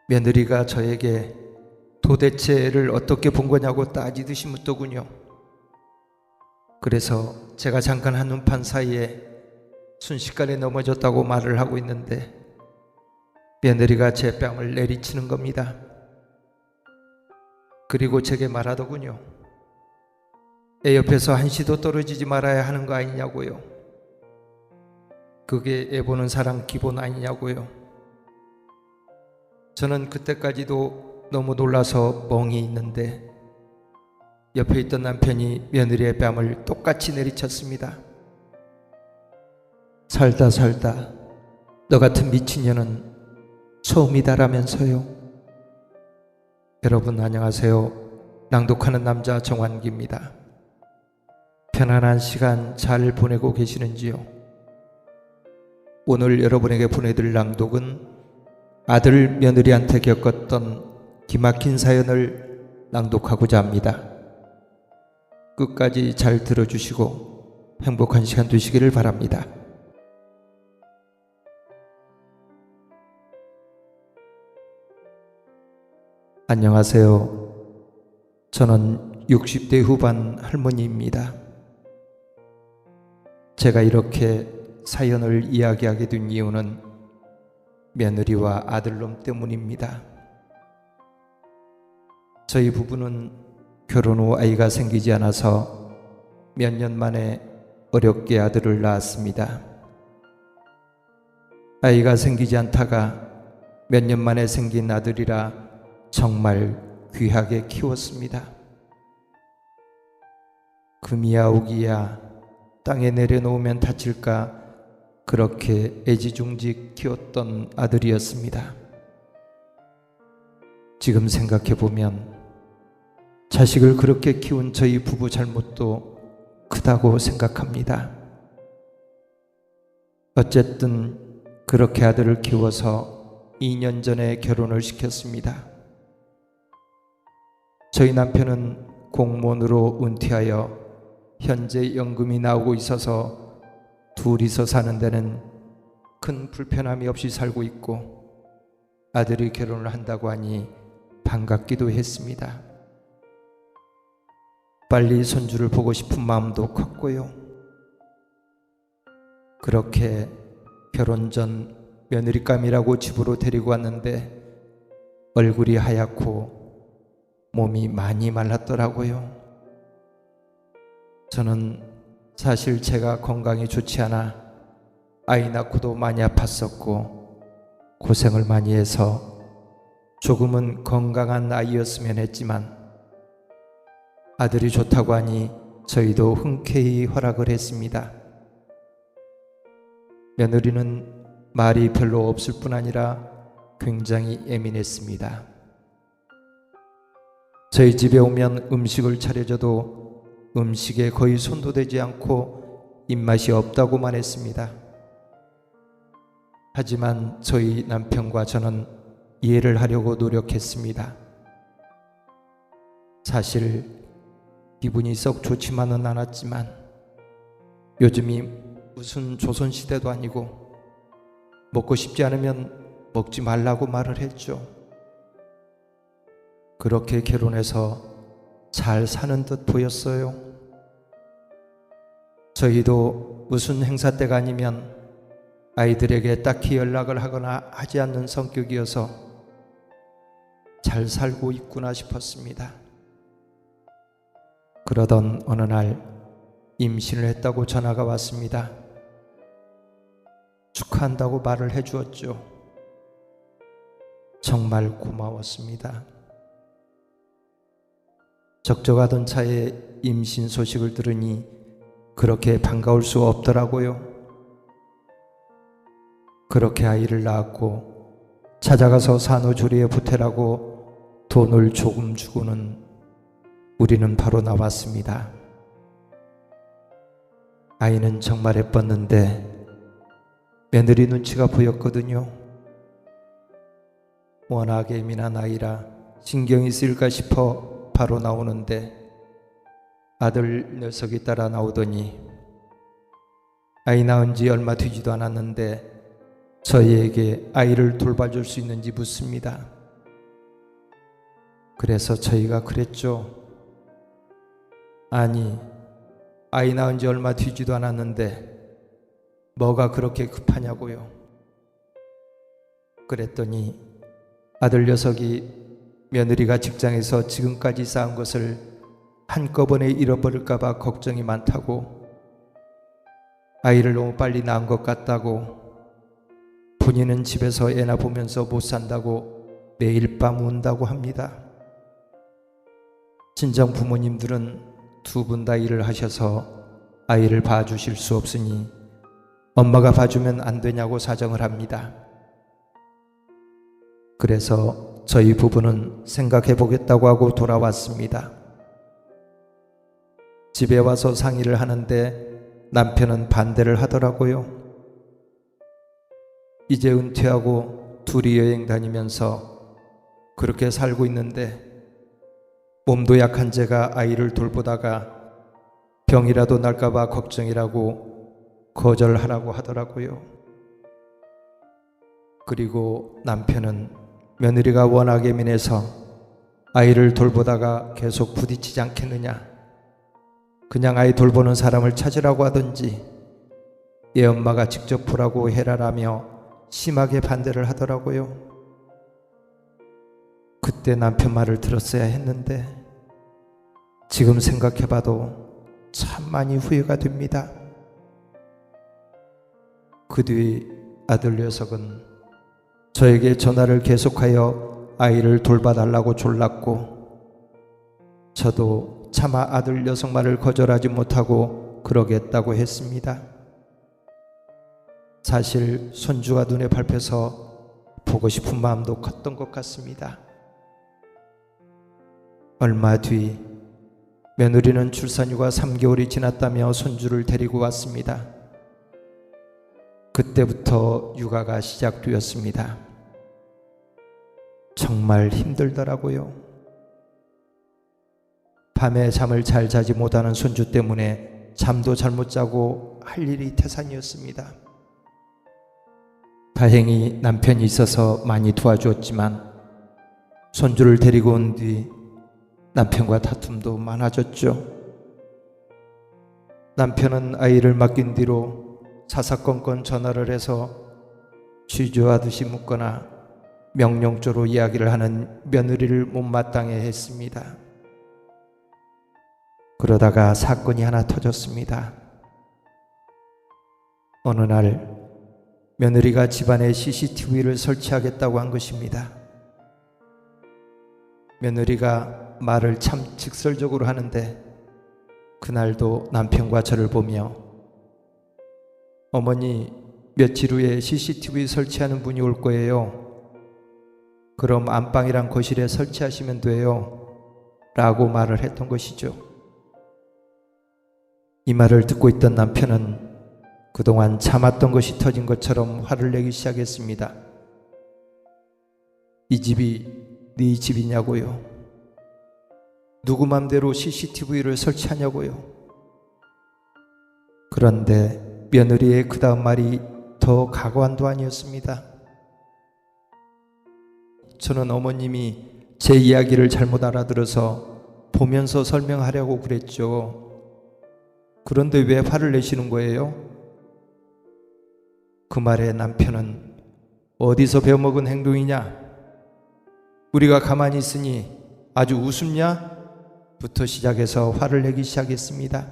며느리가 저에게 도대체를 어떻게 본 거냐고 따지듯이 묻더군요. 그래서 제가 잠깐 한눈판 사이에 순식간에 넘어졌다고 말을 하고 있는데 며느리가 제 뺨을 내리치는 겁니다. 그리고 제게 말하더군요. 애 옆에서 한시도 떨어지지 말아야 하는 거 아니냐고요. 그게 애 보는 사람 기본 아니냐고요. 저는 그때까지도 너무 놀라서 멍이 있는데 옆에 있던 남편이 며느리의 뺨을 똑같이 내리쳤습니다. 살다 너 같은 미친년은 처음이다라면서요. 여러분 안녕하세요. 낭독하는 남자 정환기입니다. 편안한 시간 잘 보내고 계시는지요? 오늘 여러분에게 보내드릴 낭독은 아들 며느리한테 겪었던 기막힌 사연을 낭독하고자 합니다. 끝까지 잘 들어주시고 행복한 시간 되시기를 바랍니다. 안녕하세요. 저는 60대 후반 할머니입니다. 제가 이렇게 사연을 이야기하게 된 이유는 며느리와 아들놈 때문입니다. 저희 부부는 결혼 후 아이가 생기지 않아서 몇 년 만에 어렵게 아들을 낳았습니다. 아이가 생기지 않다가 몇 년 만에 생긴 아들이라 정말 귀하게 키웠습니다. 금이야 오기야 땅에 내려놓으면 다칠까 그렇게 애지중지 키웠던 아들이었습니다. 지금 생각해보면 자식을 그렇게 키운 저희 부부 잘못도 크다고 생각합니다. 어쨌든 그렇게 아들을 키워서 2년 전에 결혼을 시켰습니다. 저희 남편은 공무원으로 은퇴하여 현재 연금이 나오고 있어서 둘이서 사는 데는 큰 불편함이 없이 살고 있고 아들이 결혼을 한다고 하니 반갑기도 했습니다. 빨리 손주를 보고 싶은 마음도 컸고요. 그렇게 결혼 전 며느리감이라고 집으로 데리고 왔는데 얼굴이 하얗고 몸이 많이 말랐더라고요. 저는 사실 제가 건강이 좋지 않아 아이 낳고도 많이 아팠었고 고생을 많이 해서 조금은 건강한 아이였으면 했지만 아들이 좋다고 하니 저희도 흔쾌히 허락을 했습니다. 며느리는 말이 별로 없을 뿐 아니라 굉장히 예민했습니다. 저희 집에 오면 음식을 차려줘도 음식에 거의 손도 대지 않고 입맛이 없다고만 했습니다. 하지만 저희 남편과 저는 이해를 하려고 노력했습니다. 사실 기분이 썩 좋지만은 않았지만 요즘이 무슨 조선시대도 아니고 먹고 싶지 않으면 먹지 말라고 말을 했죠. 그렇게 결혼해서 잘 사는 듯 보였어요. 저희도 무슨 행사 때가 아니면 아이들에게 딱히 연락을 하거나 하지 않는 성격이어서 잘 살고 있구나 싶었습니다. 그러던 어느 날 임신을 했다고 전화가 왔습니다. 축하한다고 말을 해주었죠. 정말 고마웠습니다. 적적하던 차에 임신 소식을 들으니 그렇게 반가울 수 없더라고요. 그렇게 아이를 낳았고 찾아가서 산후조리에 보태라고 돈을 조금 주고는 우리는 바로 나왔습니다. 아이는 정말 예뻤는데 며느리 눈치가 보였거든요. 워낙 예민한 아이라 신경이 쓰일까 싶어 바로 나오는데 아들 녀석이 따라 나오더니 아이 낳은 지 얼마 되지도 않았는데 저희에게 아이를 돌봐줄 수 있는지 묻습니다. 그래서 저희가 그랬죠. 아니, 아이 낳은 지 얼마 되지도 않았는데 뭐가 그렇게 급하냐고요. 그랬더니 아들 녀석이 며느리가 직장에서 지금까지 쌓은 것을 한꺼번에 잃어버릴까봐 걱정이 많다고, 아이를 너무 빨리 낳은 것 같다고, 본인은 집에서 애나 보면서 못 산다고 매일 밤 운다고 합니다. 친정 부모님들은 두 분 다 일을 하셔서 아이를 봐주실 수 없으니 엄마가 봐주면 안 되냐고 사정을 합니다. 그래서 저희 부부는 생각해 보겠다고 하고 돌아왔습니다. 집에 와서 상의를 하는데 남편은 반대를 하더라고요. 이제 은퇴하고 둘이 여행 다니면서 그렇게 살고 있는데 몸도 약한 제가 아이를 돌보다가 병이라도 날까봐 걱정이라고 거절하라고 하더라고요. 그리고 남편은 며느리가 워낙 예민해서 아이를 돌보다가 계속 부딪히지 않겠느냐, 그냥 아이 돌보는 사람을 찾으라고 하든지 얘 엄마가 직접 보라고 해라라며 심하게 반대를 하더라고요. 그때 남편 말을 들었어야 했는데 지금 생각해봐도 참 많이 후회가 됩니다. 그 뒤 아들 녀석은 저에게 전화를 계속하여 아이를 돌봐달라고 졸랐고, 저도 차마 아들 녀석 말을 거절하지 못하고 그러겠다고 했습니다. 사실 손주가 눈에 밟혀서 보고 싶은 마음도 컸던 것 같습니다. 얼마 뒤 며느리는 출산휴가 3개월이 지났다며 손주를 데리고 왔습니다. 그때부터 육아가 시작되었습니다. 정말 힘들더라고요. 밤에 잠을 잘 자지 못하는 손주 때문에 잠도 잘 못 자고 할 일이 태산이었습니다. 다행히 남편이 있어서 많이 도와주었지만 손주를 데리고 온 뒤 남편과 다툼도 많아졌죠. 남편은 아이를 맡긴 뒤로 사사건건 전화를 해서 취조하듯이 묻거나 명령조로 이야기를 하는 며느리를 못마땅해 했습니다. 그러다가 사건이 하나 터졌습니다. 어느 날 며느리가 집안에 CCTV를 설치하겠다고 한 것입니다. 며느리가 말을 참 직설적으로 하는데 그날도 남편과 저를 보며 어머니 며칠 후에 CCTV 설치하는 분이 올 거예요. 그럼 안방이랑 거실에 설치하시면 돼요. 라고 말을 했던 것이죠. 이 말을 듣고 있던 남편은 그동안 참았던 것이 터진 것처럼 화를 내기 시작했습니다. 이 집이 네 집이냐고요? 누구 맘대로 CCTV를 설치하냐고요? 그런데 며느리의 그 다음 말이 더 가관도 아니었습니다. 저는 어머님이 제 이야기를 잘못 알아들어서 보면서 설명하려고 그랬죠. 그런데 왜 화를 내시는 거예요? 그 말에 남편은 어디서 배워먹은 행동이냐? 우리가 가만히 있으니 아주 우습냐? 부터 시작해서 화를 내기 시작했습니다.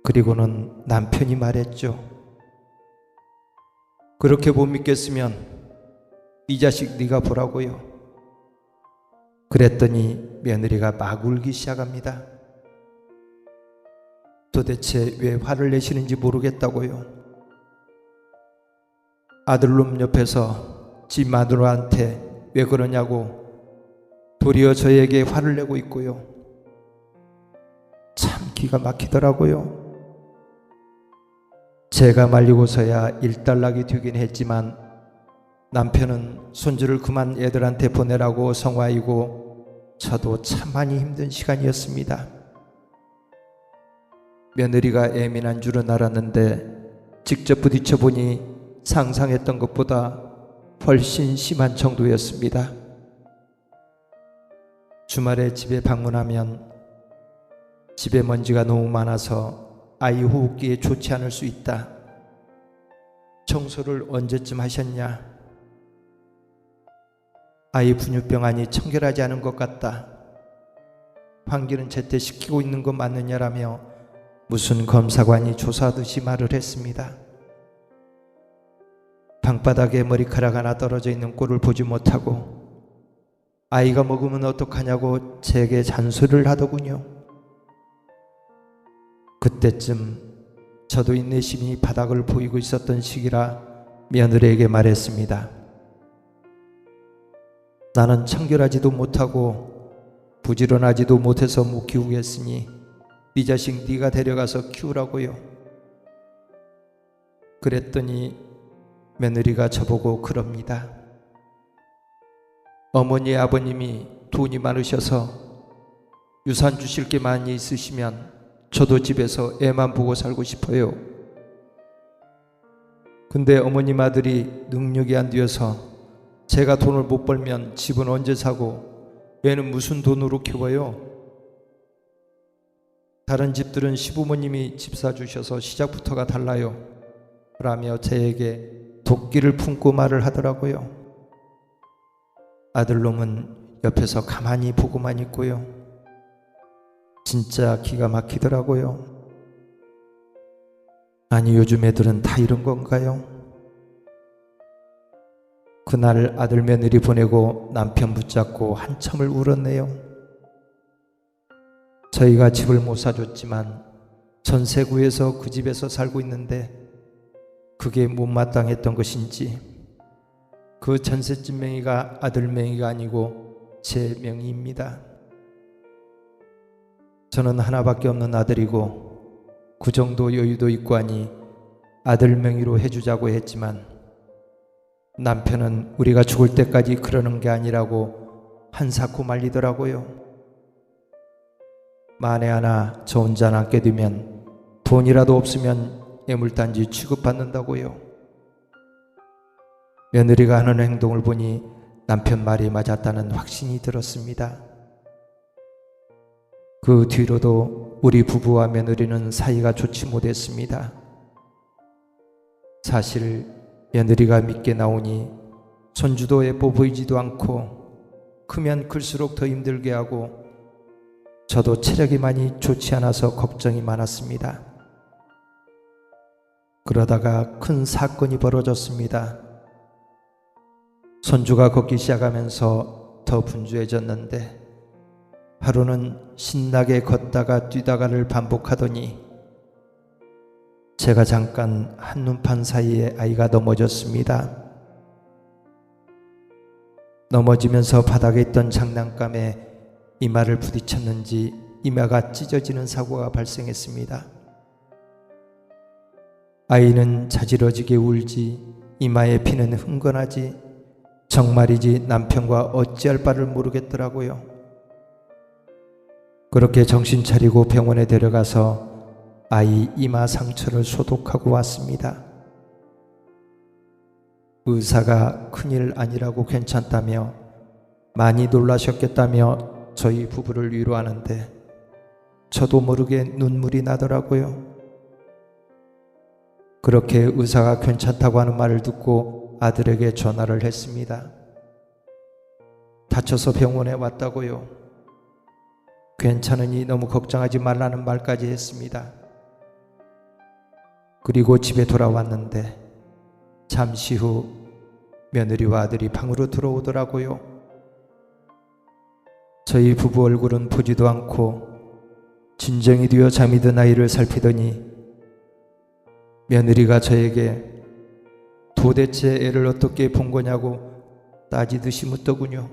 그리고는 남편이 말했죠. 그렇게 못 믿겠으면 이 자식 네가 보라고요. 그랬더니 며느리가 막 울기 시작합니다. 도대체 왜 화를 내시는지 모르겠다고요. 아들놈 옆에서 지 마누라한테 왜 그러냐고 도리어 저에게 화를 내고 있고요. 참 기가 막히더라고요. 제가 말리고서야 일단락이 되긴 했지만 남편은 손주를 그만 애들한테 보내라고 성화이고 저도 참 많이 힘든 시간이었습니다. 며느리가 예민한 줄은 알았는데 직접 부딪혀보니 상상했던 것보다 훨씬 심한 정도였습니다. 주말에 집에 방문하면 집에 먼지가 너무 많아서 아이 호흡기에 좋지 않을 수 있다. 청소를 언제쯤 하셨냐? 아이 분유병 안이 청결하지 않은 것 같다. 환기는 제때 시키고 있는 것 맞느냐라며 무슨 검사관이 조사하듯이 말을 했습니다. 방바닥에 머리카락 하나 떨어져 있는 꼴을 보지 못하고 아이가 먹으면 어떡하냐고 제게 잔소리를 하더군요. 그때쯤 저도 인내심이 바닥을 보이고 있었던 시기라 며느리에게 말했습니다. 나는 청결하지도 못하고 부지런하지도 못해서 못 키우겠으니 네 자식 네가 데려가서 키우라고요. 그랬더니 며느리가 저보고 그럽니다. 어머니 아버님이 돈이 많으셔서 유산 주실 게 많이 있으시면 저도 집에서 애만 보고 살고 싶어요. 근데 어머님 아들이 능력이 안 되어서 제가 돈을 못 벌면 집은 언제 사고 애는 무슨 돈으로 키워요? 다른 집들은 시부모님이 집 사주셔서 시작부터가 달라요. 라며 저에게 도끼를 품고 말을 하더라고요. 아들놈은 옆에서 가만히 보고만 있고요. 진짜 기가 막히더라고요. 아니 요즘 애들은 다 이런 건가요? 그날 아들 며느리 보내고 남편 붙잡고 한참을 울었네요. 저희가 집을 못 사줬지만 전세 구해서 그 집에서 살고 있는데 그게 못마땅했던 것인지 그 전셋집 명의가 아들 명의가 아니고 제 명의입니다. 저는 하나밖에 없는 아들이고 그 정도 여유도 있고 하니 아들 명의로 해주자고 했지만 남편은 우리가 죽을 때까지 그러는 게 아니라고 한사코 말리더라고요. 만에 하나 저 혼자 남게 되면 돈이라도 없으면 애물단지 취급받는다고요. 며느리가 하는 행동을 보니 남편 말이 맞았다는 확신이 들었습니다. 그 뒤로도 우리 부부와 며느리는 사이가 좋지 못했습니다. 사실 며느리가 믿게 나오니 손주도 예뻐 보이지도 않고 크면 클수록 더 힘들게 하고 저도 체력이 많이 좋지 않아서 걱정이 많았습니다. 그러다가 큰 사건이 벌어졌습니다. 손주가 걷기 시작하면서 더 분주해졌는데 하루는 신나게 걷다가 뛰다가를 반복하더니 제가 잠깐 한눈판 사이에 아이가 넘어졌습니다. 넘어지면서 바닥에 있던 장난감에 이마를 부딪혔는지 이마가 찢어지는 사고가 발생했습니다. 아이는 자지러지게 울지 이마에 피는 흥건하지 정말이지 남편과 어찌할 바를 모르겠더라고요. 그렇게 정신 차리고 병원에 데려가서 아이 이마 상처를 소독하고 왔습니다. 의사가 큰일 아니라고 괜찮다며 많이 놀라셨겠다며 저희 부부를 위로하는데 저도 모르게 눈물이 나더라고요. 그렇게 의사가 괜찮다고 하는 말을 듣고 아들에게 전화를 했습니다. 다쳐서 병원에 왔다고요. 괜찮으니 너무 걱정하지 말라는 말까지 했습니다. 그리고 집에 돌아왔는데 잠시 후 며느리와 아들이 방으로 들어오더라고요. 저희 부부 얼굴은 보지도 않고 진정이 되어 잠이 든 아이를 살피더니 며느리가 저에게 도대체 애를 어떻게 본 거냐고 따지듯이 묻더군요.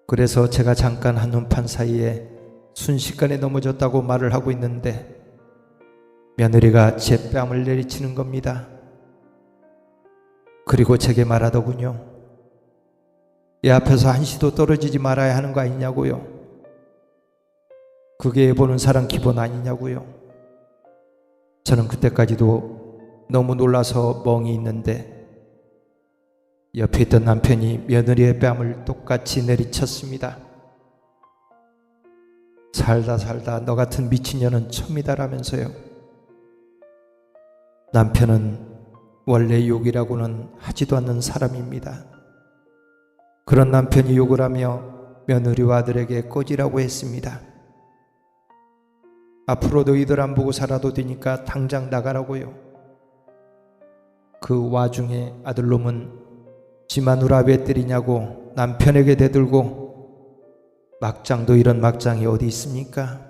그래서 제가 잠깐 한눈판 사이에 순식간에 넘어졌다고 말을 하고 있는데 며느리가 제 뺨을 내리치는 겁니다. 그리고 제게 말하더군요. 애 앞에서 한시도 떨어지지 말아야 하는 거 아니냐고요. 그게 애 보는 사람 기본 아니냐고요. 저는 그때까지도 너무 놀라서 멍이 있는데 옆에 있던 남편이 며느리의 뺨을 똑같이 내리쳤습니다. 살다 너 같은 미친년은 처음이다라면서요. 남편은 원래 욕이라고는 하지도 않는 사람입니다. 그런 남편이 욕을 하며 며느리와 아들에게 꺼지라고 했습니다. 앞으로 너희들 안 보고 살아도 되니까 당장 나가라고요. 그 와중에 아들놈은 지 마누라 왜 때리냐고 남편에게 대들고, 막장도 이런 막장이 어디 있습니까?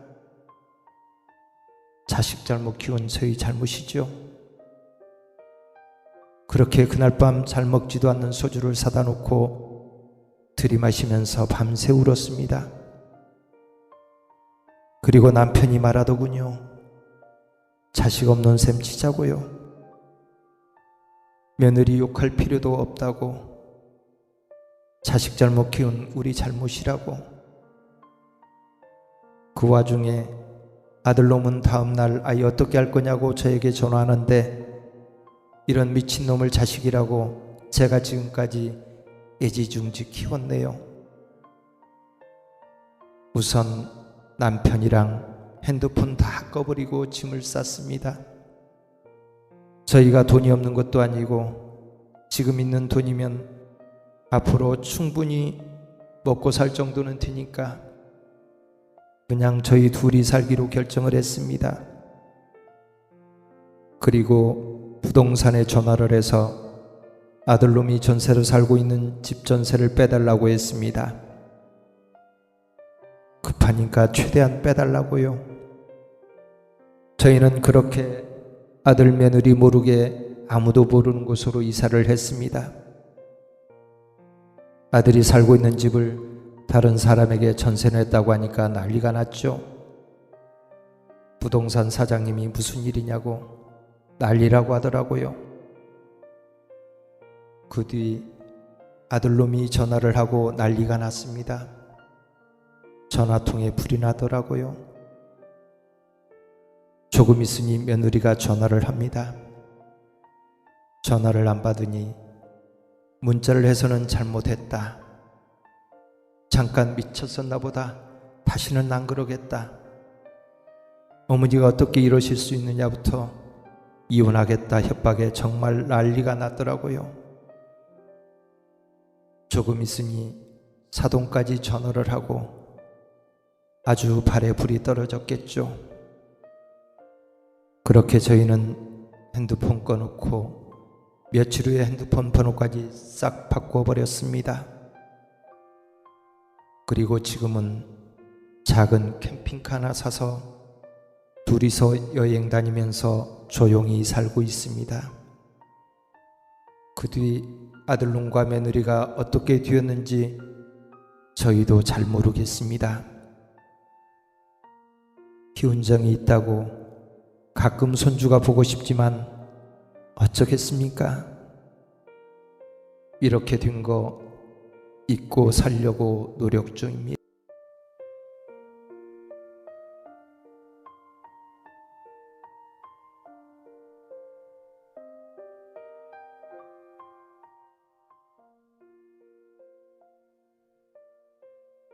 자식 잘못 키운 저희 잘못이죠. 그렇게 그날 밤 잘 먹지도 않는 소주를 사다 놓고 들이마시면서 밤새 울었습니다. 그리고 남편이 말하더군요. 자식 없는 셈 치자고요. 며느리 욕할 필요도 없다고. 자식 잘못 키운 우리 잘못이라고. 그 와중에 아들놈은 다음날 아이 어떻게 할 거냐고 저에게 전화하는데, 이런 미친놈을 자식이라고 제가 지금까지 애지중지 키웠네요. 우선 남편이랑 핸드폰 다 꺼버리고 짐을 쌌습니다. 저희가 돈이 없는 것도 아니고 지금 있는 돈이면 앞으로 충분히 먹고 살 정도는 되니까 그냥 저희 둘이 살기로 결정을 했습니다. 그리고 부동산에 전화를 해서 아들놈이 전세로 살고 있는 집 전세를 빼달라고 했습니다. 급하니까 최대한 빼달라고요. 저희는 그렇게 아들 며느리 모르게 아무도 모르는 곳으로 이사를 했습니다. 아들이 살고 있는 집을 다른 사람에게 전세 냈다고 하니까 난리가 났죠. 부동산 사장님이 무슨 일이냐고 난리라고 하더라고요. 그 뒤 아들놈이 전화를 하고 난리가 났습니다. 전화통에 불이 나더라고요. 조금 있으니 며느리가 전화를 합니다. 전화를 안 받으니 문자를 해서는 잘못했다. 잠깐 미쳤었나 보다. 다시는 안 그러겠다. 어머니가 어떻게 이러실 수 있느냐부터 이혼하겠다 협박에 정말 난리가 났더라고요. 조금 있으니 사돈까지 전화를 하고 아주 발에 불이 떨어졌겠죠. 그렇게 저희는 핸드폰 꺼놓고 며칠 후에 핸드폰 번호까지 싹 바꿔버렸습니다. 그리고 지금은 작은 캠핑카 하나 사서 둘이서 여행 다니면서 조용히 살고 있습니다. 그 뒤 아들놈과 며느리가 어떻게 되었는지 저희도 잘 모르겠습니다. 기운정이 있다고 가끔 손주가 보고 싶지만 어쩌겠습니까? 이렇게 된 거 잊고 살려고 노력 중입니다.